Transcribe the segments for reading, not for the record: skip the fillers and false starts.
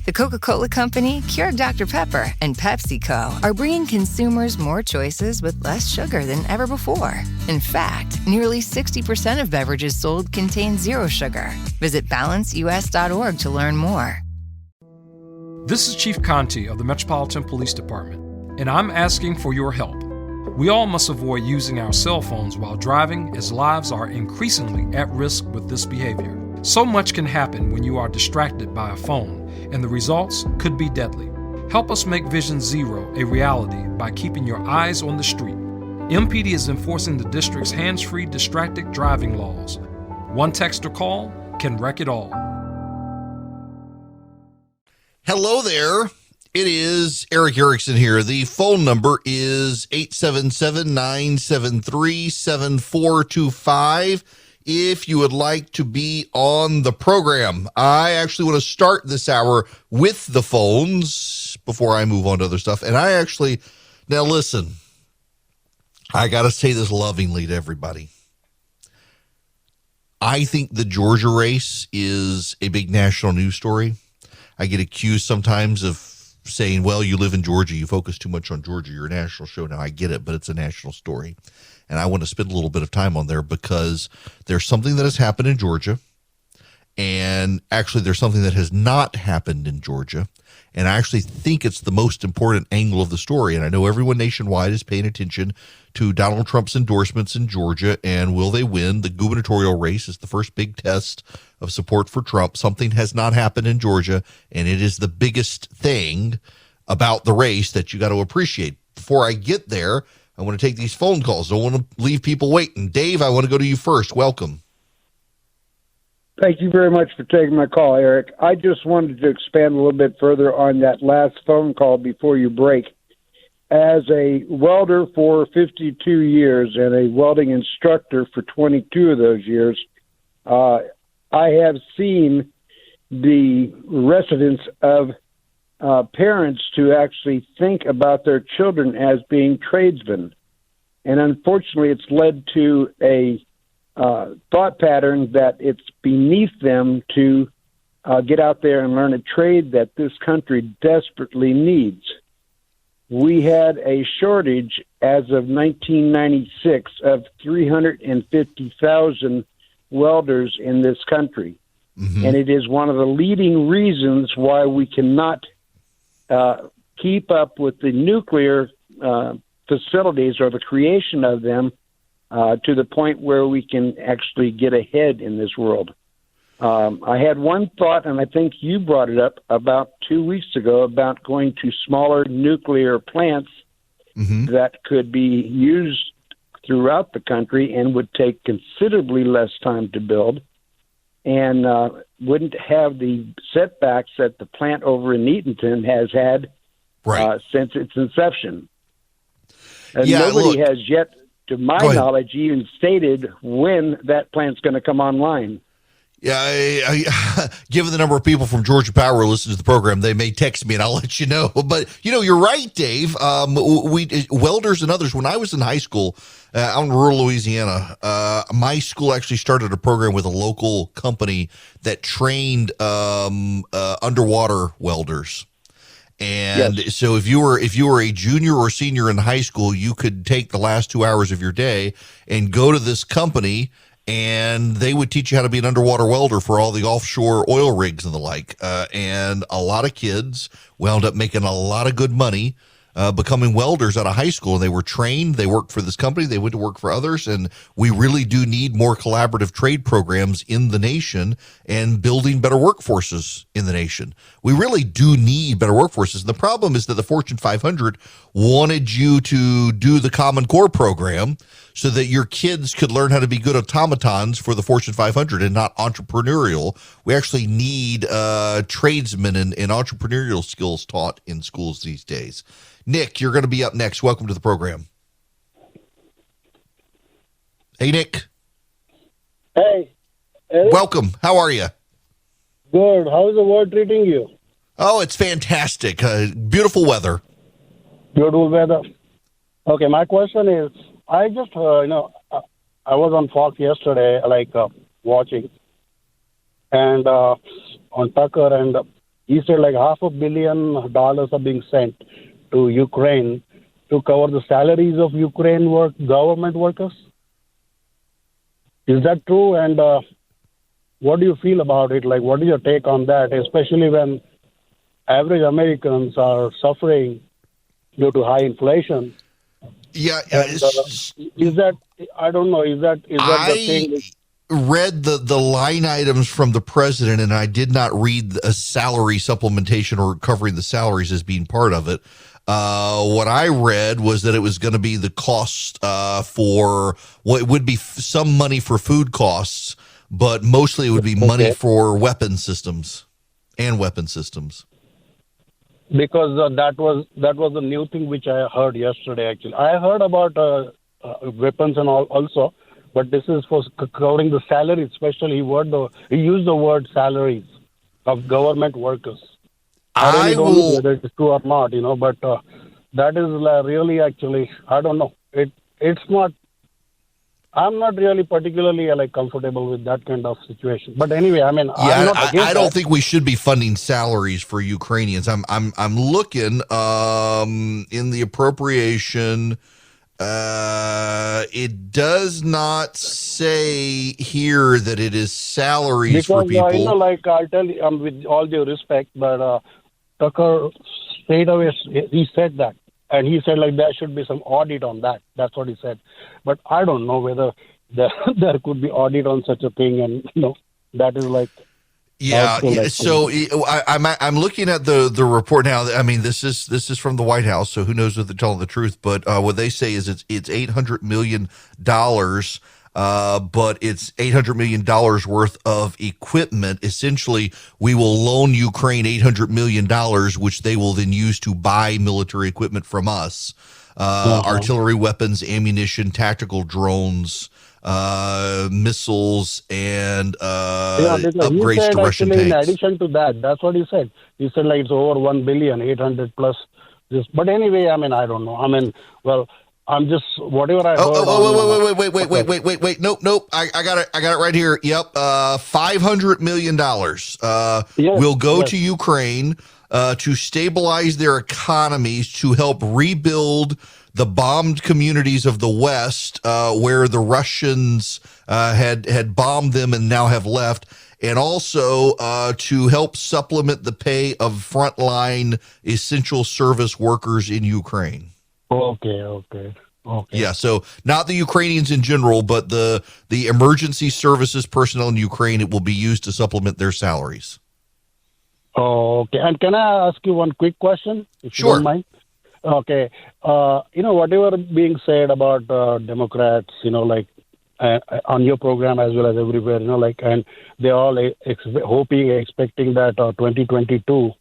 The Coca-Cola Company, Keurig Dr. Pepper, and PepsiCo are bringing consumers more choices with less sugar than ever before. In fact, nearly 60% of beverages sold contain zero sugar. Visit balanceus.org to learn more. This is Chief Conti of the Metropolitan Police Department, and I'm asking for your help. We all must avoid using our cell phones while driving, as lives are increasingly at risk with this behavior. So much can happen when you are distracted by a phone, and the results could be deadly. Help us make Vision Zero a reality by keeping your eyes on the street. MPD is enforcing the district's hands-free distracted driving laws. One text or call can wreck it all. Hello there. It is Eric Erickson here. The phone number is 877-973-7425. If you would like to be on the program, I actually want to start this hour with the phones before I move on to other stuff. And now listen, I got to say this lovingly to everybody. I think the Georgia race is a big national news story. I get accused sometimes of saying, well, you live in Georgia, you focus too much on Georgia, you're a national show. Now, I get it, but it's a national story. And I want to spend a little bit of time on there because there's something that has happened in Georgia. And actually, there's something that has not happened in Georgia. And I actually think it's the most important angle of the story. And I know everyone nationwide is paying attention to Donald Trump's endorsements in Georgia. And will they win? The gubernatorial race is the first big test of support for Trump. Something has not happened in Georgia. And it is the biggest thing about the race that you got to appreciate. Before I get there, I want to take these phone calls. I don't want to leave people waiting. Dave, I want to go to you first. Welcome. Thank you very much for taking my call, Eric. I just wanted to expand a little bit further on that last phone call before you break. As a welder for 52 years and a welding instructor for 22 of those years, I have seen the residents of parents to actually think about their children as being tradesmen. And unfortunately, it's led to a thought pattern that it's beneath them to get out there and learn a trade that this country desperately needs. We had a shortage as of 1996 of 350,000 welders in this country. Mm-hmm. And it is one of the leading reasons why we cannot keep up with the nuclear facilities or the creation of them to the point where we can actually get ahead in this world. I had one thought, and I think you brought it up about 2 weeks ago, about going to smaller nuclear plants that could be used throughout the country and would take considerably less time to build and wouldn't have the setbacks that the plant over in Eatonton has had since its inception. Nobody has yet, to my knowledge, even stated when that plant's going to come online. Yeah, I given the number of people from Georgia Power who listen to the program, they may text me and I'll let you know. But, you're right, Dave. We welders and others, when I was in high school out in rural Louisiana, my school actually started a program with a local company that trained underwater welders. And so if you were a junior or senior in high school, you could take the last 2 hours of your day and go to this company, and they would teach you how to be an underwater welder for all the offshore oil rigs and the like. And a lot of kids wound up making a lot of good money becoming welders out of high school. And they were trained. They worked for this company. They went to work for others. And we really do need more collaborative trade programs in the nation and building better workforces in the nation. We really do need better workforces. And the problem is that the Fortune 500 wanted you to do the Common Core program so that your kids could learn how to be good automatons for the Fortune 500 and not entrepreneurial. We actually need tradesmen and entrepreneurial skills taught in schools these days. Nick, you're going to be up next. Welcome to the program. Hey, Nick. Hey. Welcome. How are you? Good. How is the world treating you? Oh, it's fantastic. Beautiful weather. Beautiful weather. Okay, my question is, I just, I was on Fox yesterday, watching, and on Tucker, and He said like $500 million are being sent to Ukraine to cover the salaries of Ukraine government workers. Is that true? And what do you feel about it? Like, what is your take on that, especially when average Americans are suffering due to high inflation? Yeah, and, is that, I don't know, is that the thing? Read the line items from the president, and I did not read a salary supplementation or covering the salaries as being part of it. What I read was that it was going to be the cost for what would be some money for food costs, but mostly it would be money for weapon systems and weapon systems. Because that was the new thing which I heard yesterday. Actually, I heard about weapons and all also. But this is for covering the salaries, especially he used the word salaries of government workers. I really don't know whether it's true or not, but that is really actually, I don't know. It's not, I'm not really particularly comfortable with that kind of situation. But anyway, I mean, I don't think we should be funding salaries for Ukrainians. I'm looking in the appropriation. It does not say here that it is salaries for people. I'll tell you, with all due respect, but Tucker straight away, he said that. And he said there should be some audit on that. That's what he said. But I don't know whether there could be audit on such a thing. And, that is yeah. So I'm looking at the report now. I mean, this is from the White House, so who knows if they're telling the truth? But what they say is it's $800 million, but it's $800 million worth of equipment. Essentially, we will loan Ukraine $800 million, which they will then use to buy military equipment from us, artillery weapons, ammunition, tactical drones. Missiles and upgrades to Russian tanks. In addition to that, that's what he said. He said it's over 1 billion, 800 plus this. But anyway, I mean, I don't know. I mean, well, I'm just whatever I heard. Wait. Nope. I got it right here. Yep. $500 million will go to Ukraine to stabilize their economies, to help rebuild the bombed communities of the West, where the Russians had bombed them and now have left, and also to help supplement the pay of frontline essential service workers in Ukraine. Okay. Yeah, so not the Ukrainians in general, but the emergency services personnel in Ukraine. It will be used to supplement their salaries. Okay, and can I ask you one quick question, if you don't mind? Okay, whatever being said about Democrats, on your program as well as everywhere, and they're all expecting that 2022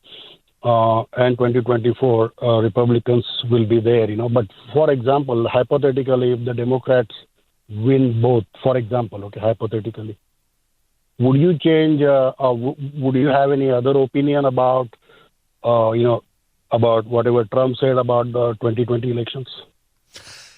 and 2024 Republicans will be there, But for example, hypothetically, if the Democrats win both, for example, hypothetically, would you change? Would you have any other opinion about, about whatever Trump said about the 2020 elections?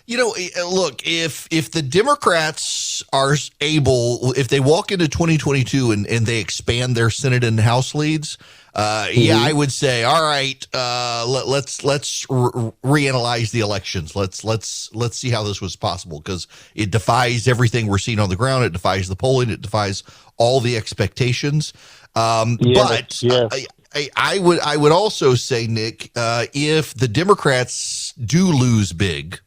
Look, if the Democrats are able, if they walk into 2022 and they expand their Senate and House leads, I would say, all right, let's reanalyze the elections. Let's see how this was possible, because it defies everything we're seeing on the ground. It defies the polling. It defies all the expectations. But I would also say, Nick, if the Democrats do lose big,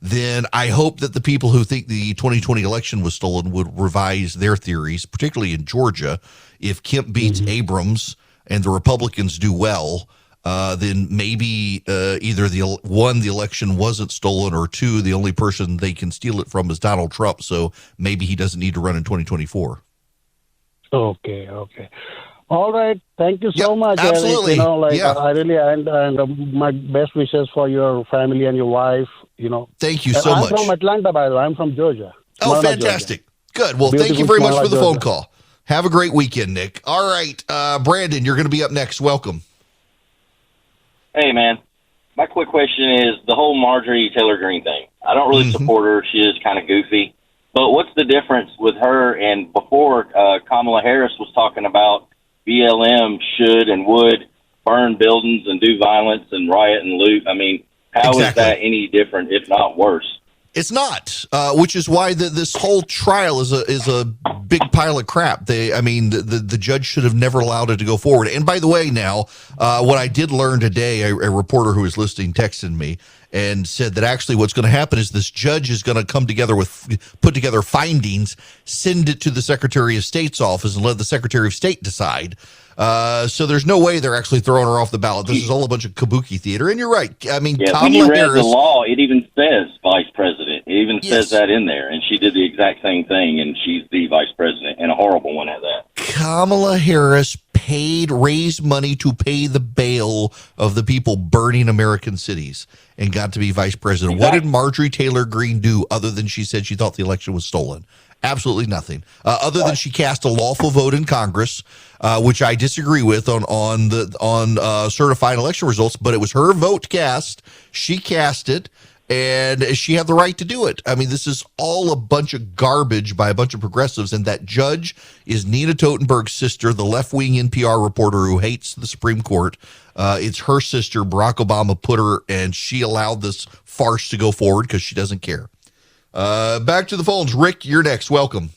then I hope that the people who think the 2020 election was stolen would revise their theories, particularly in Georgia. If Kemp beats Abrams and the Republicans do well, then maybe either the election wasn't stolen, or two, the only person they can steal it from is Donald Trump. So maybe he doesn't need to run in 2024. Okay. All right. Thank you so much, absolutely. Eric. I really and my best wishes for your family and your wife. Thank you so much. I'm from Atlanta, by the way. I'm from Georgia. Oh, fantastic. Georgia. Good. Well, thank you very much for the phone call. Have a great weekend, Nick. All right, Brandon, you're going to be up next. Welcome. Hey, man. My quick question is the whole Marjorie Taylor Greene thing. I don't really support her. She is kind of goofy. But what's the difference with her and before Kamala Harris was talking about, BLM should and would burn buildings and do violence and riot and loot. I mean, how is that any different, if not worse? It's not, which is why this whole trial is a big pile of crap. The judge should have never allowed it to go forward. And by the way, now, what I did learn today, a reporter who was listening texted me and said that actually what's going to happen is this judge is going to put together findings, send it to the Secretary of State's office, and let the Secretary of State decide. So there's no way they're actually throwing her off the ballot. This is all a bunch of kabuki theater. And you're right. I mean, yeah, Kamala when you read Harris, the law, it even says vice president. It even says that in there. And she did the exact same thing, and she's the vice president, and a horrible one at that. Kamala Harris raised money to pay the bail of the people burning American cities and got to be vice president. Exactly. What did Marjorie Taylor Greene do other than she said she thought the election was stolen? Absolutely nothing. Other than she cast a lawful vote in Congress, which I disagree with on certified election results, but it was her vote cast. She cast it, and she had the right to do it. I mean, this is all a bunch of garbage by a bunch of progressives, and that judge is Nina Totenberg's sister, the left-wing NPR reporter who hates the Supreme Court. It's her sister. Barack Obama put her, and she allowed this farce to go forward because she doesn't care. Back to the phones. Rick, you're next. Welcome.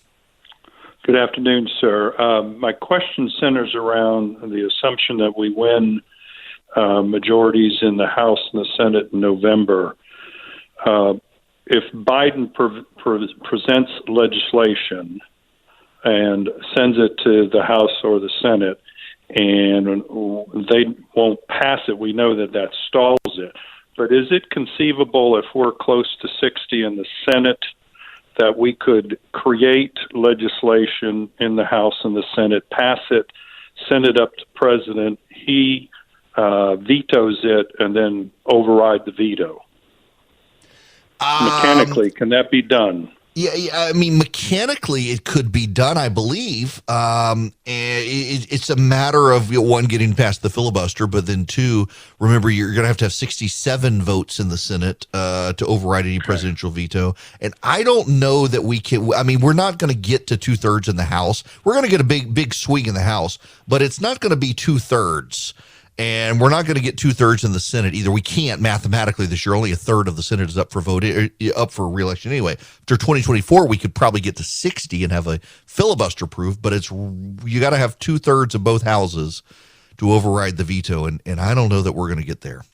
Good afternoon, sir. My question centers around the assumption that we win majorities in the House and the Senate in November. If Biden presents legislation and sends it to the House or the Senate and they won't pass it, we know that stalls it. But is it conceivable, if we're close to 60 in the Senate, that we could create legislation in the House and the Senate, pass it, send it up to the president, he vetoes it, and then override the veto? Mechanically, can that be done? Yeah, I mean, mechanically it could be done, I believe. And it's a matter of, one, getting past the filibuster, but then two, remember, you're going to have 67 votes in the Senate to override any presidential veto. And I don't know that we can. I mean, we're not going to get to 2/3 in the House. We're going to get a big swing in the House, but it's not going to be 2/3. And we're not going to get 2/3 in the Senate either. We can't mathematically this year. Only a third of the Senate is up for re-election anyway. After 2024, we could probably get to 60 and have a filibuster proof. But you got to have 2/3 of both houses to override the veto, and I don't know that we're going to get there.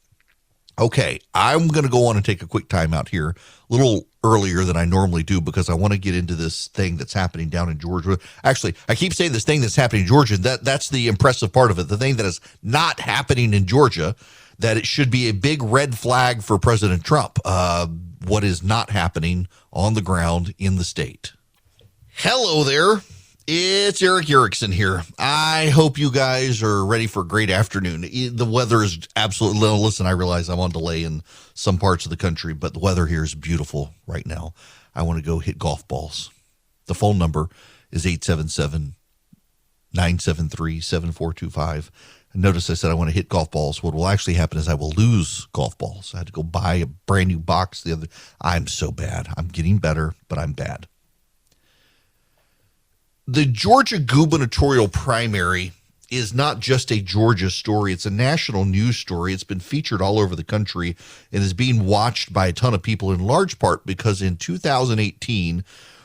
Okay, I'm going to go on and take a quick time out here, a little earlier than I normally do, because I want to get into this thing that's happening down in Georgia. Actually, I keep saying this thing that's happening in Georgia. That's the impressive part of it. The thing that is not happening in Georgia, that it should be a big red flag for President Trump. What is not happening on the ground in the state. Hello there. It's Eric Erickson here. I hope you guys are ready for a great afternoon. The weather is absolutely, listen, I realize I'm on delay in some parts of the country, but the weather here is beautiful right now. I want to go hit golf balls. The phone number is 877-973-7425. Notice I said I want to hit golf balls. What will actually happen is I will lose golf balls. I had to go buy a brand new box I'm so bad. I'm getting better, but I'm bad. The Georgia gubernatorial primary is not just a Georgia story. It's a national news story. It's been featured all over the country and is being watched by a ton of people, in large part because in 2018,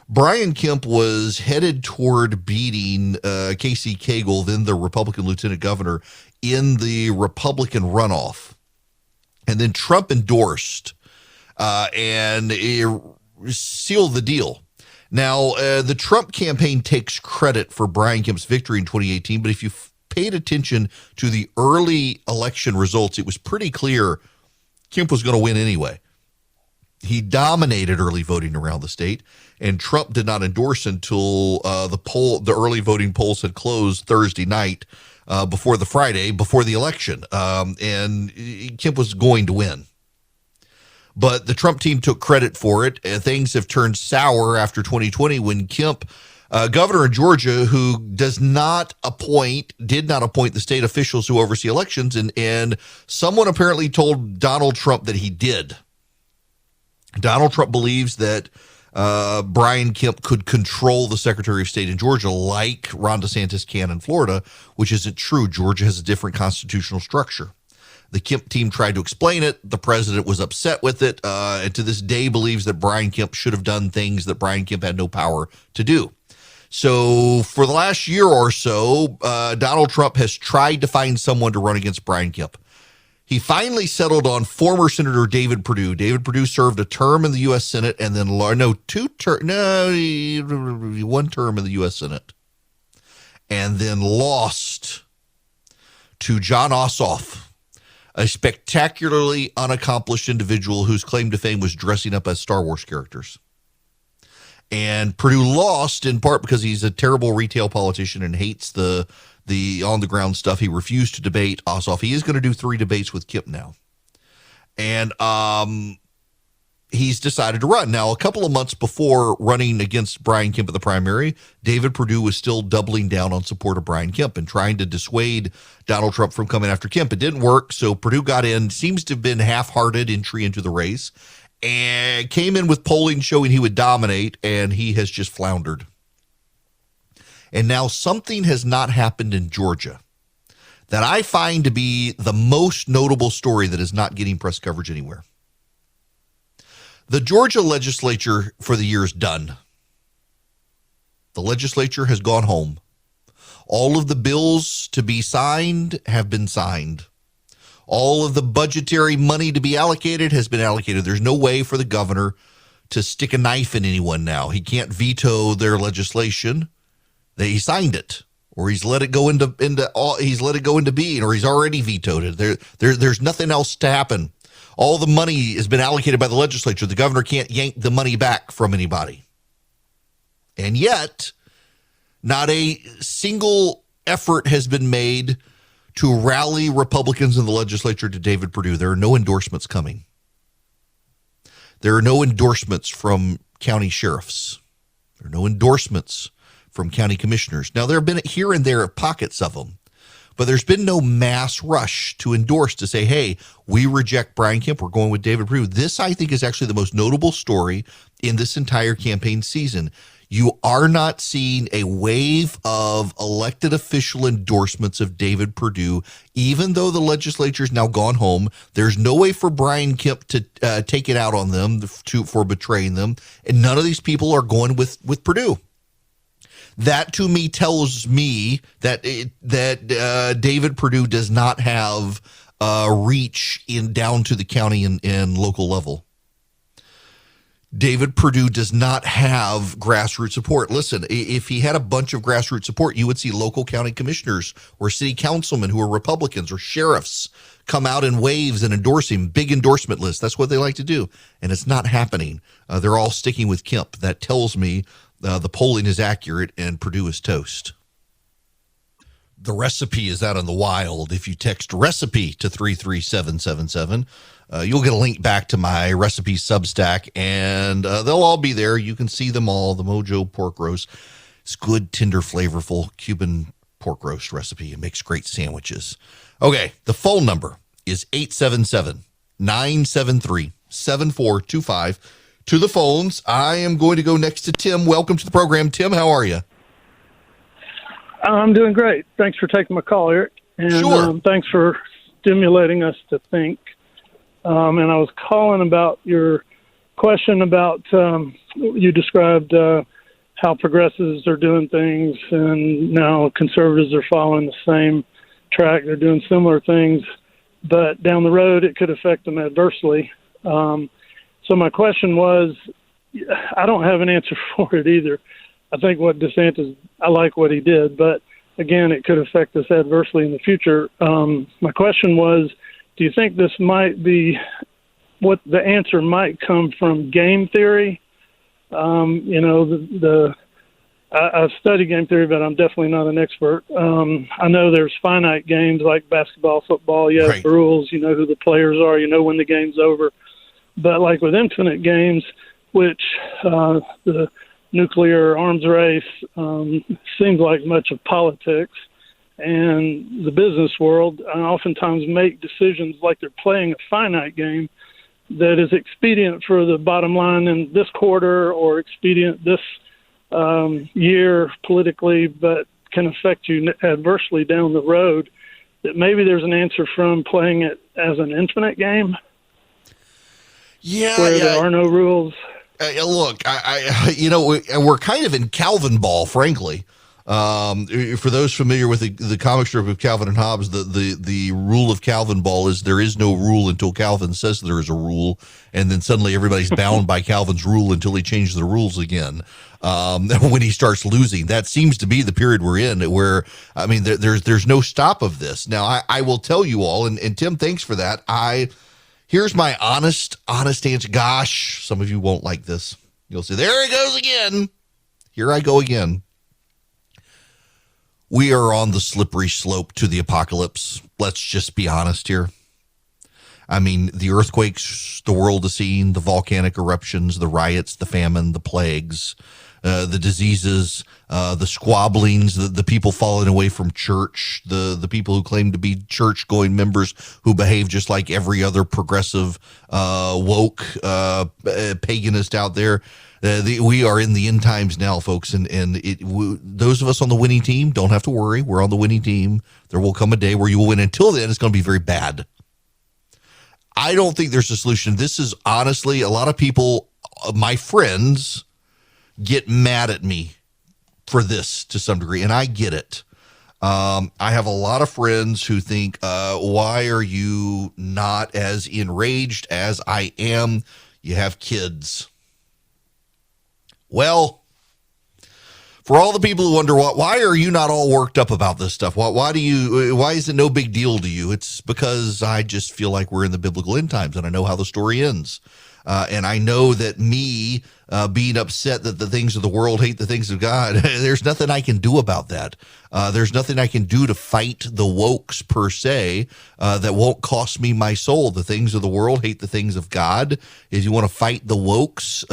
Brian Kemp was headed toward beating Casey Cagle, then the Republican lieutenant governor, in the Republican runoff. And then Trump endorsed and sealed the deal. Now, the Trump campaign takes credit for Brian Kemp's victory in 2018, but if you paid attention to the early election results, it was pretty clear Kemp was going to win anyway. He dominated early voting around the state, and Trump did not endorse until the early voting polls had closed Thursday night before the election, and Kemp was going to win. But the Trump team took credit for it. Things have turned sour after 2020 when Kemp, governor of Georgia, who did not appoint the state officials who oversee elections, and someone apparently told Donald Trump that he did. Donald Trump believes that Brian Kemp could control the Secretary of State in Georgia like Ron DeSantis can in Florida, which isn't true. Georgia has a different constitutional structure. The Kemp team tried to explain it. The president was upset with it, and to this day believes that Brian Kemp should have done things that Brian Kemp had no power to do. So for the last year or so, Donald Trump has tried to find someone to run against Brian Kemp. He finally settled on former Senator David Perdue. David Perdue served a term in the U.S. Senate and then, one term in the U.S. Senate, and then lost to John Ossoff, a spectacularly unaccomplished individual whose claim to fame was dressing up as Star Wars characters. And Perdue lost in part because he's a terrible retail politician and hates the on-the-ground stuff. He refused to debate Ossoff. He is going to do 3 debates with Kemp now. And he's decided to run. Now, a couple of months before running against Brian Kemp in the primary, David Perdue was still doubling down on support of Brian Kemp and trying to dissuade Donald Trump from coming after Kemp. It didn't work, so Perdue got in, seems to have been half-hearted entry into the race, and came in with polling showing he would dominate, and he has just floundered. And now something has not happened in Georgia that I find to be the most notable story that is not getting press coverage anywhere. The Georgia legislature for the year is done. The legislature has gone home. All of the bills to be signed have been signed. All of the budgetary money to be allocated has been allocated. There's no way for the governor to stick a knife in anyone now. He can't veto their legislation. He signed it, or he's let it go into being, or he's already vetoed it. There's nothing else to happen. All the money has been allocated by the legislature. The governor can't yank the money back from anybody. And yet, not a single effort has been made to rally Republicans in the legislature to David Perdue. There are no endorsements coming. There are no endorsements from county sheriffs. There are no endorsements from county commissioners. Now, there have been here and there pockets of them, but there's been no mass rush to endorse, to say, hey, we reject Brian Kemp, we're going with David Perdue. This, I think, is actually the most notable story in this entire campaign season. You are not seeing a wave of elected official endorsements of David Perdue, even though the legislature's now gone home. There's no way for Brian Kemp to take it out on them for betraying them, and none of these people are going with Perdue. That to me tells me that David Perdue does not have reach down to the county and local level. David Perdue does not have grassroots support. Listen, if he had a bunch of grassroots support, you would see local county commissioners or city councilmen who are Republicans or sheriffs come out in waves and endorse him. Big endorsement list. That's what they like to do. And it's not happening. They're all sticking with Kemp. That tells me the polling is accurate and Perdue is toast. The recipe is out in the wild. If you text recipe to 33777, you'll get a link back to my recipe Substack, and they'll all be there. You can see them all. The Mojo pork roast. It's good, tender, flavorful Cuban pork roast recipe. It makes great sandwiches. Okay, the phone number is 877-973-7425. To the phones, I am going to go next to Tim. Welcome to the program. Tim, how are you? I'm doing great. Thanks for taking my call, Eric. And sure. Thanks for stimulating us to think. And I was calling about your question about you described how progressives are doing things, and now conservatives are following the same track. They're doing similar things, but down the road it could affect them adversely. So my question was, I don't have an answer for it either. I think what DeSantis, I like what he did, but again, it could affect us adversely in the future. My question was, do you think this might be what the answer might come from game theory? I've studied game theory, but I'm definitely not an expert. I know there's finite games like basketball, football. You have right. rules. You know who the players are. You know when the game's over. But like with infinite games, which the nuclear arms race seems like much of politics, and the business world oftentimes make decisions like they're playing a finite game, that is expedient for the bottom line in this quarter or expedient this year politically, but can affect you adversely down the road, that maybe there's an answer from playing it as an infinite game? Yeah, where there are no rules. Look, we're kind of in Calvin ball, frankly. For those familiar with the comic strip of Calvin and Hobbes, the rule of Calvin ball is there is no rule until Calvin says there is a rule, and then suddenly everybody's bound by Calvin's rule until he changes the rules again. When he starts losing, that seems to be the period we're in, where there's no stop of this. Now, I will tell you all, and Tim, thanks for that. Here's my honest answer. Gosh, some of you won't like this. You'll say, there he goes again. Here I go again. We are on the slippery slope to the apocalypse. Let's just be honest here. I mean, the earthquakes the world has seen, the volcanic eruptions, the riots, the famine, the plagues, the diseases, the squabblings, the people falling away from church, the people who claim to be church-going members who behave just like every other progressive, woke paganist out there. We are in the end times now, folks, and those of us on the winning team don't have to worry. We're on the winning team. There will come a day where you will win. Until then, it's going to be very bad. I don't think there's a solution. This is honestly, a lot of people, my friends, get mad at me for this to some degree, and I get it. I have a lot of friends who think, why are you not as enraged as I am? You have kids. Well, for all the people who wonder why are you not all worked up about this stuff? Why is it no big deal to you? It's because I just feel like we're in the biblical end times, and I know how the story ends. And I know that me being upset that the things of the world hate the things of God, there's nothing I can do about that. There's nothing I can do to fight the wokes per se that won't cost me my soul. The things of the world hate the things of God. If you want to fight the wokes,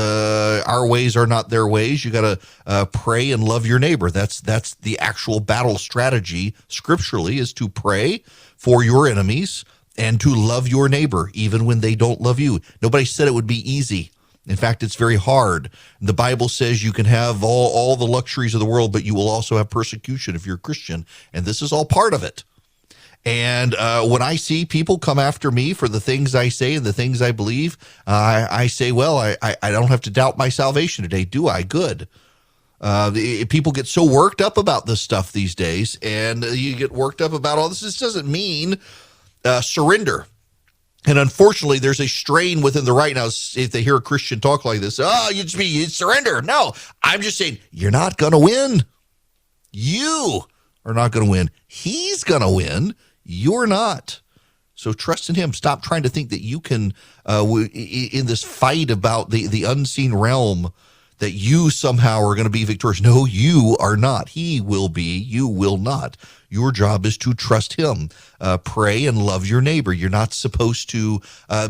our ways are not their ways. You got to pray and love your neighbor. That's the actual battle strategy scripturally, is to pray for your enemies and to love your neighbor, even when they don't love you. Nobody said it would be easy. In fact, it's very hard. The Bible says you can have all the luxuries of the world, but you will also have persecution if you're a Christian. And this is all part of it. And when I see people come after me for the things I say and the things I believe, I say, well, I don't have to doubt my salvation today, do I? Good. People get so worked up about this stuff these days, and you get worked up about all this. This doesn't mean surrender. And unfortunately, there's a strain within the right now. If they hear a Christian talk like this, you surrender. No, I'm just saying, you're not going to win. You are not going to win. He's going to win. You're not. So trust in him. Stop trying to think that you can, in this fight about the unseen realm, that you somehow are going to be victorious. No, you are not. He will be. You will not. Your job is to trust him. Pray and love your neighbor. You're not supposed to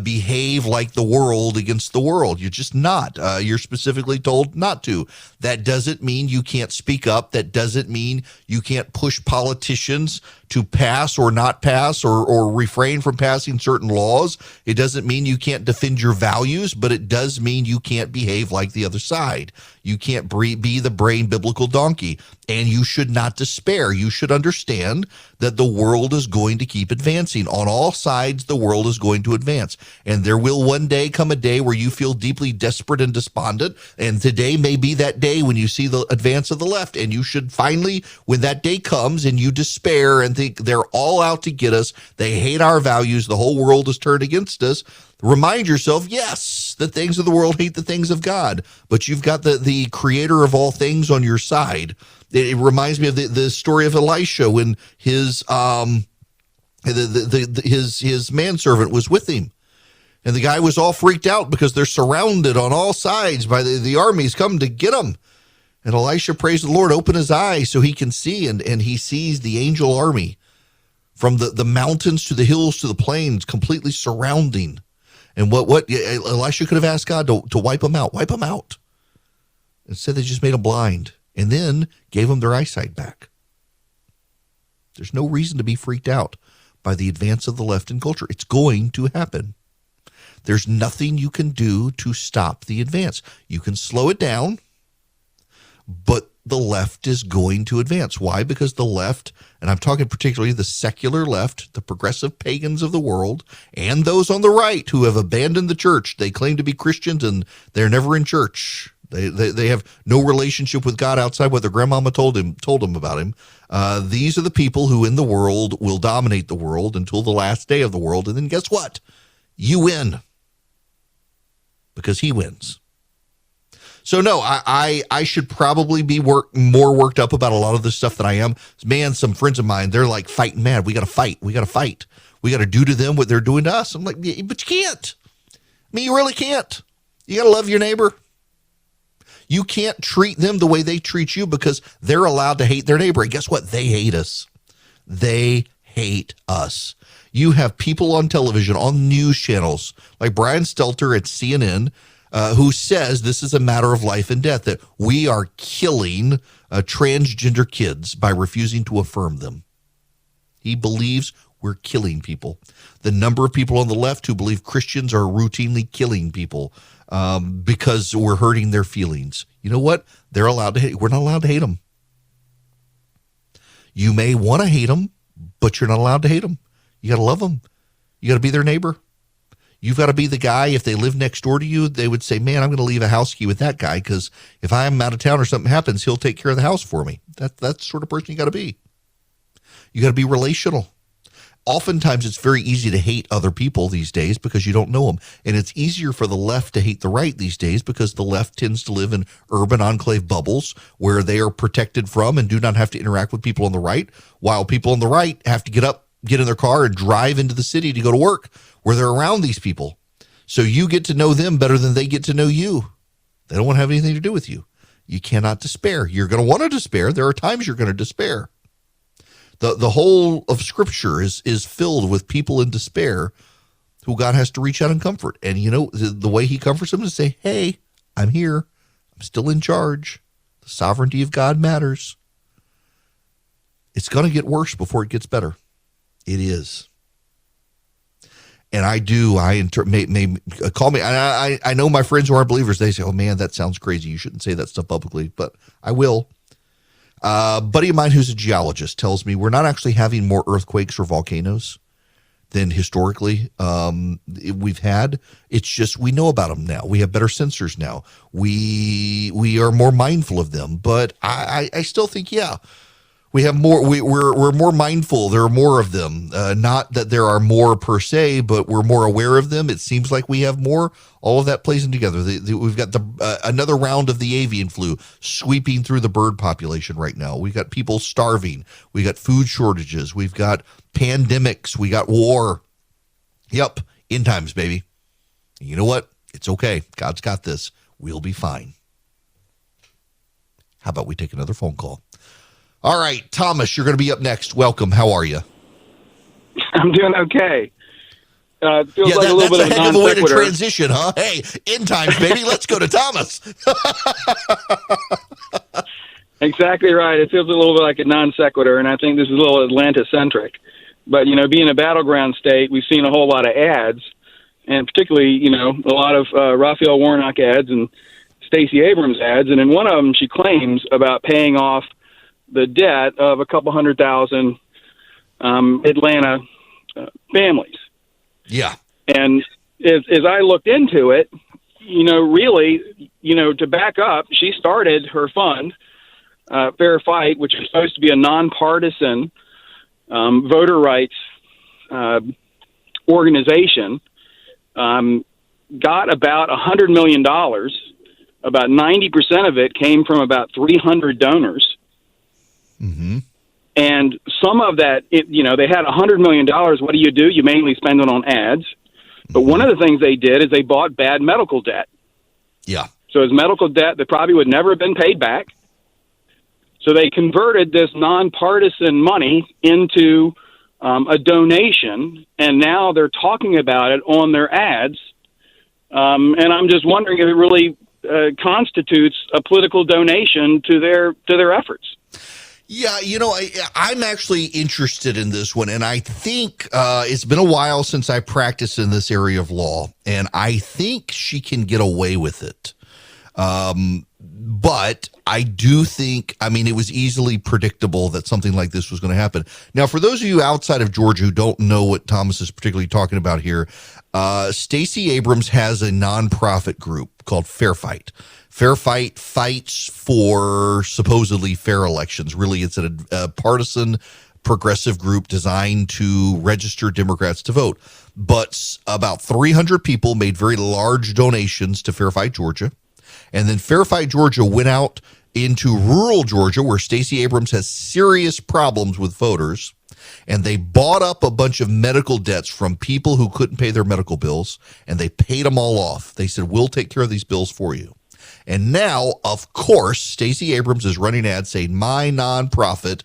behave like the world against the world. You're just not. You're specifically told not to. That doesn't mean you can't speak up. That doesn't mean you can't push politicians to pass or not pass or refrain from passing certain laws. It doesn't mean you can't defend your values, but it does mean you can't behave like the other side. You can't be the brain biblical donkey, and you should not despair. You should understand that the world is going to keep advancing. On all sides, the world is going to advance. And there will one day come a day where you feel deeply desperate and despondent. And today may be that day when you see the advance of the left. And you should finally, when that day comes and you despair and think they're all out to get us, they hate our values, the whole world is turned against us, remind yourself, yes, the things of the world hate the things of God, but you've got the creator of all things on your side. It reminds me of the story of Elisha when his manservant was with him. And the guy was all freaked out because they're surrounded on all sides by the armies come to get him. And Elisha prays the Lord, open his eyes so he can see. And he sees the angel army from the mountains to the hills to the plains completely surrounding. And what Elisha could have asked God to wipe them out. Wipe them out. Instead, they just made them blind and then gave them their eyesight back. There's no reason to be freaked out by the advance of the left in culture. It's going to happen. There's nothing you can do to stop the advance. You can slow it down, but the left is going to advance. Why? Because the left, and I'm talking particularly the secular left, the progressive pagans of the world, and those on the right who have abandoned the church. They claim to be Christians and they're never in church. They have no relationship with God outside what their grandmama told them about him. These are the people who in the world will dominate the world until the last day of the world. And then guess what? You win. Because he wins. So no, I should probably be more worked up about a lot of this stuff than I am. Man, some friends of mine, they're like fighting mad. We got to fight. We got to fight. We got to do to them what they're doing to us. I'm like, yeah, but you can't. I mean, you really can't. You got to love your neighbor. You can't treat them the way they treat you because they're allowed to hate their neighbor. And guess what? They hate us. They hate us. You have people on television, on news channels, like Brian Stelter at CNN, who says this is a matter of life and death, that we are killing transgender kids by refusing to affirm them. He believes we're killing people. The number of people on the left who believe Christians are routinely killing people because we're hurting their feelings. You know what? They're allowed to hate. We're not allowed to hate them. You may want to hate them, but you're not allowed to hate them. You got to love them. You got to be their neighbor. You've got to be the guy. If they live next door to you, they would say, man, I'm going to leave a house key with that guy because if I'm out of town or something happens, he'll take care of the house for me. That's the sort of person you got to be. You got to be relational. Oftentimes, it's very easy to hate other people these days because you don't know them. And it's easier for the left to hate the right these days because the left tends to live in urban enclave bubbles where they are protected from and do not have to interact with people on the right, while people on the right have to get up, get in their car, and drive into the city to go to work where they're around these people. So you get to know them better than they get to know you. They don't want to have anything to do with you. You cannot despair. You're going to want to despair. There are times you're going to despair. The whole of Scripture is filled with people in despair who God has to reach out and comfort. And, you know, the way he comforts them is to say, hey, I'm here. I'm still in charge. The sovereignty of God matters. It's going to get worse before it gets better. It is. And call me. I know my friends who aren't believers, they say, oh, man, that sounds crazy. You shouldn't say that stuff publicly, but I will. A buddy of mine who's a geologist tells me we're not actually having more earthquakes or volcanoes than historically we've had. It's just we know about them now. We have better sensors now. We are more mindful of them. But I still think, yeah, we have more. We're more mindful. There are more of them. Not that there are more per se, but we're more aware of them. It seems like we have more. All of that plays in together. We've got another round of the avian flu sweeping through the bird population right now. We've got people starving. We got food shortages. We've got pandemics. We got war. Yep, end times, baby. And you know what? It's okay. God's got this. We'll be fine. How about we take another phone call? All right, Thomas, you're going to be up next. Welcome. How are you? I'm doing okay. Feels yeah, like a little bit that's a heck of a way to non-sequitur. transition, huh? Hey, end times, baby. Let's go to Thomas. Exactly right. It feels a little bit like a non sequitur, and I think this is a little Atlanta-centric. But, you know, being a battleground state, we've seen a whole lot of ads, and particularly, you know, a lot of Raphael Warnock ads and Stacey Abrams ads. And in one of them, she claims about paying off the debt of a couple 100,000 Atlanta families. Yeah. And as I looked into it, you know, really, you know, to back up, she started her fund, Fair Fight, which is supposed to be a nonpartisan voter rights organization, got about $100 million. About 90% of it came from about 300 donors. Mm-hmm. And some of that, you know, they had $100 million. What do? You mainly spend it on ads. But one of the things they did is they bought bad medical debt. Yeah. So it's medical debt that probably would never have been paid back. So they converted this nonpartisan money into a donation, and now they're talking about it on their ads. And I'm just wondering if it really constitutes a political donation to their efforts. Yeah, I'm actually interested in this one, and I think it's been a while since I practiced in this area of law, and I think she can get away with it. But I do think, it was easily predictable that something like this was going to happen. Now, for those of you outside of Georgia who don't know what Thomas is particularly talking about here, Stacey Abrams has a nonprofit group called Fair Fight. Fair Fight fights for supposedly fair elections. Really, it's a partisan progressive group designed to register Democrats to vote. But about 300 people made very large donations to Fair Fight Georgia. And then Fair Fight Georgia went out into rural Georgia, where Stacey Abrams has serious problems with voters. And they bought up a bunch of medical debts from people who couldn't pay their medical bills, and they paid them all off. They said, we'll take care of these bills for you. And now, of course, Stacey Abrams is running ads saying, my nonprofit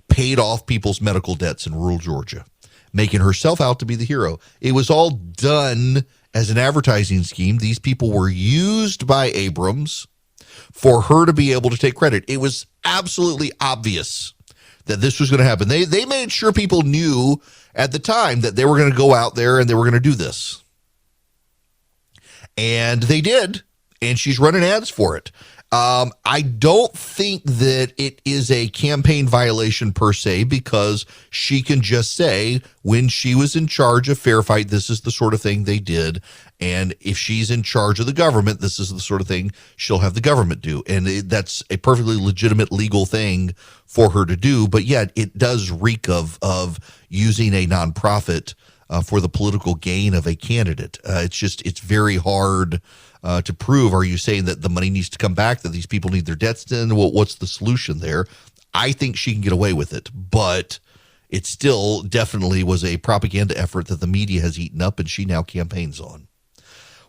paid off people's medical debts in rural Georgia, making herself out to be the hero. It was all done as an advertising scheme. These people were used by Abrams for her to be able to take credit. It was absolutely obvious that this was going to happen. They made sure people knew at the time that they were going to go out there and they were going to do this. And they did. And she's running ads for it. I don't think that it is a campaign violation per se, because she can just say when she was in charge of Fair Fight, this is the sort of thing they did. And if she's in charge of the government, this is the sort of thing she'll have the government do. And that's a perfectly legitimate legal thing for her to do. But yet it does reek of using a nonprofit for the political gain of a candidate. It's very hard to prove. Are you saying that the money needs to come back, that these people need their debts done? Well, what's the solution there? I think she can get away with it, but it still definitely was a propaganda effort that the media has eaten up and she now campaigns on.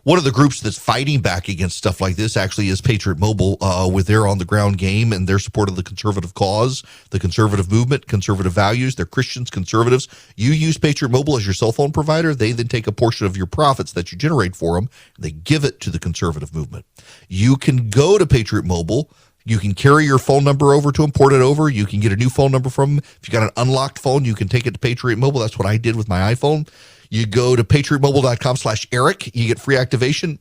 One of the groups that's fighting back against stuff like this actually is Patriot Mobile, with their on-the-ground game and their support of the conservative cause, the conservative movement, conservative values. They're Christians, conservatives. You use Patriot Mobile as your cell phone provider. They then take a portion of your profits that you generate for them, and they give it to the conservative movement. You can go to Patriot Mobile. You can carry your phone number over to them, port it over. You can get a new phone number from them. If you got an unlocked phone, you can take it to Patriot Mobile. That's what I did with my iPhone. You go to patriotmobile.com/Eric. You get free activation.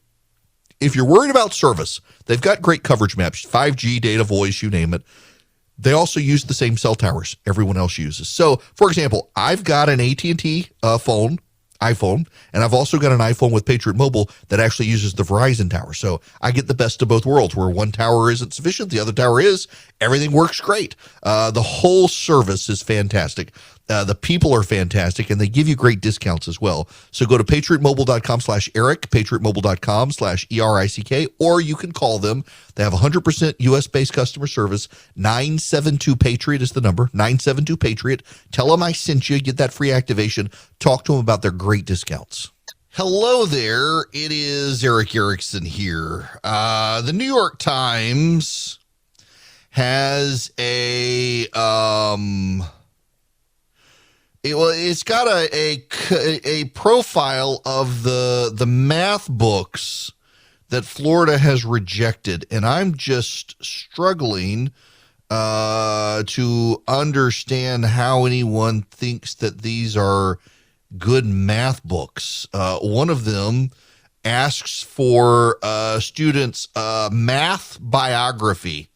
If you're worried about service, they've got great coverage maps, 5G, data, voice, you name it. They also use the same cell towers everyone else uses. So, for example, I've got an AT&T iPhone, and I've also got an iPhone with Patriot Mobile that actually uses the Verizon tower. So I get the best of both worlds, where one tower isn't sufficient, the other tower is. Everything works great. The whole service is fantastic. The people are fantastic, and they give you great discounts as well. So go to patriotmobile.com/Eric, patriotmobile.com/ERICK, or you can call them. They have 100% U.S.-based customer service. 972-PATRIOT is the number, 972-PATRIOT. Tell them I sent you. Get that free activation. Talk to them about their great discounts. Hello there. It is Eric Erickson here. The New York Times has it's got a profile of the math books that Florida has rejected, and I'm just struggling to understand how anyone thinks that these are good math books. One of them asks for students' math biography.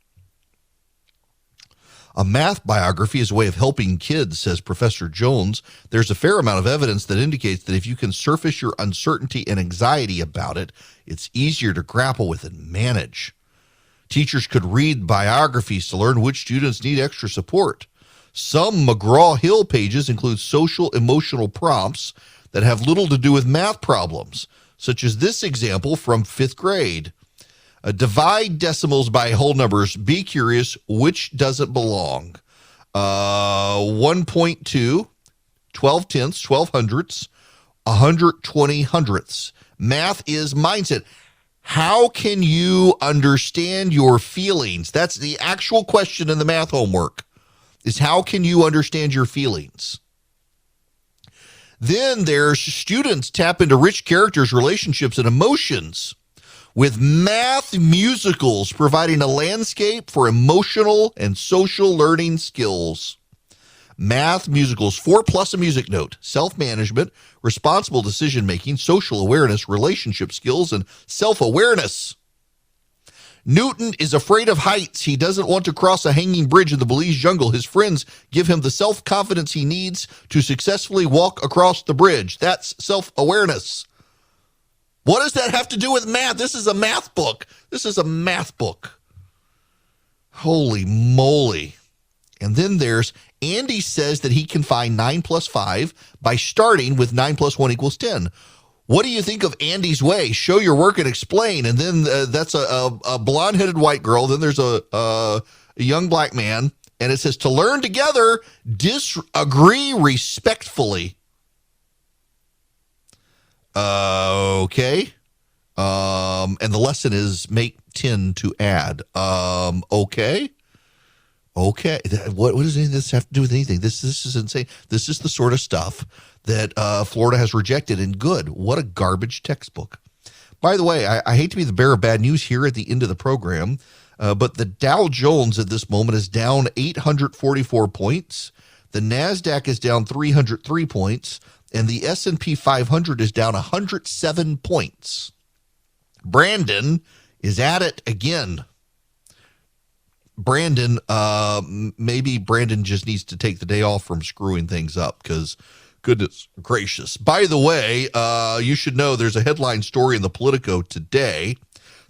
A math biography is a way of helping kids, says Professor Jones. There's a fair amount of evidence that indicates that if you can surface your uncertainty and anxiety about it, it's easier to grapple with and manage. Teachers could read biographies to learn which students need extra support. Some McGraw-Hill pages include social emotional prompts that have little to do with math problems, such as this example from 5th grade. Divide decimals by whole numbers. Be curious which doesn't belong. 1.2, 12 tenths, 12 hundredths, 120 hundredths. Math is mindset. How can you understand your feelings? That's the actual question in the math homework, is how can you understand your feelings? Then there's students tap into rich characters, relationships, and emotions. with math musicals providing a landscape for emotional and social learning skills. Math musicals, 4 plus a music note, self-management, responsible decision-making, social awareness, relationship skills, and self-awareness. Newton is afraid of heights. He doesn't want to cross a hanging bridge in the Belize jungle. His friends give him the self-confidence he needs to successfully walk across the bridge. That's self-awareness. What does that have to do with math? This is a math book. Holy moly. And then there's Andy says that he can find 9 plus 5 by starting with 9 plus 1 equals 10. What do you think of Andy's way? Show your work and explain. And then that's a blonde-headed white girl. Then there's a young black man. And it says, to learn together, disagree respectfully. Okay. And the lesson is make 10 to add. Okay. What does any of this have to do with anything? This is insane. This is the sort of stuff that Florida has rejected, and good. What a garbage textbook. By the way, I hate to be the bearer of bad news here at the end of the program, but the Dow Jones at this moment is down 844 points. The NASDAQ is down 303 points, and the S&P 500 is down 107 points. Brandon is at it again. Brandon, maybe Brandon just needs to take the day off from screwing things up because goodness gracious. By the way, you should know there's a headline story in the Politico today.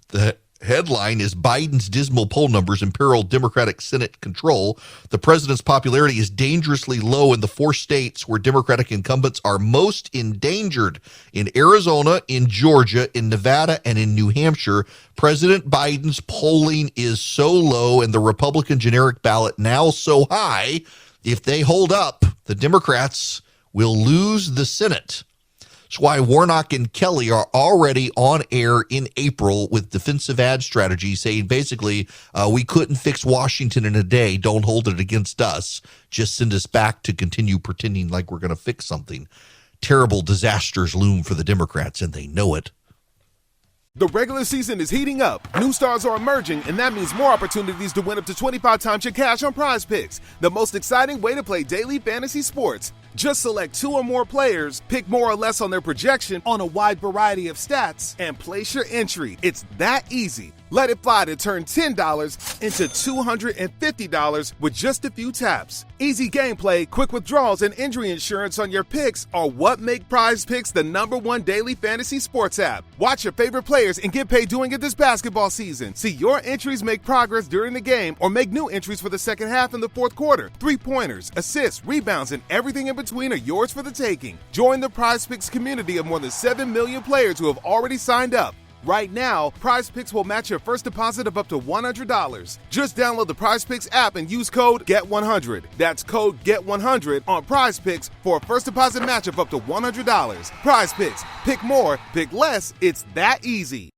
The headline is Biden's dismal poll numbers imperil Democratic Senate control. The president's popularity is dangerously low in the 4 states where Democratic incumbents are most endangered. In Arizona, in Georgia, in Nevada, and in New Hampshire, President Biden's polling is so low and the Republican generic ballot now so high, if they hold up, the Democrats will lose the Senate. That's why Warnock and Kelly are already on air in April with defensive ad strategy, saying basically, we couldn't fix Washington in a day. Don't hold it against us. Just send us back to continue pretending like we're going to fix something. Terrible disasters loom for the Democrats, and they know it. The regular season is heating up. New stars are emerging, and that means more opportunities to win up to 25 times your cash on Prize Picks, the most exciting way to play daily fantasy sports. Just select 2 or more players, pick more or less on their projection on a wide variety of stats, and place your entry. It's that easy. Let it fly to turn $10 into $250 with just a few taps. Easy gameplay, quick withdrawals, and injury insurance on your picks are what make Prize Picks the #1 daily fantasy sports app. Watch your favorite players and get paid doing it this basketball season. See your entries make progress during the game or make new entries for the second half and the fourth quarter. 3-pointers, assists, rebounds, and everything in between are yours for the taking. Join the Prize Picks community of more than 7 million players who have already signed up. Right now, Prize Picks will match your first deposit of up to $100. Just download the Prize Picks app and use code GET100. That's code GET100 on Prize Picks for a first deposit match of up to $100. Prize Picks. Pick more, pick less. It's that easy.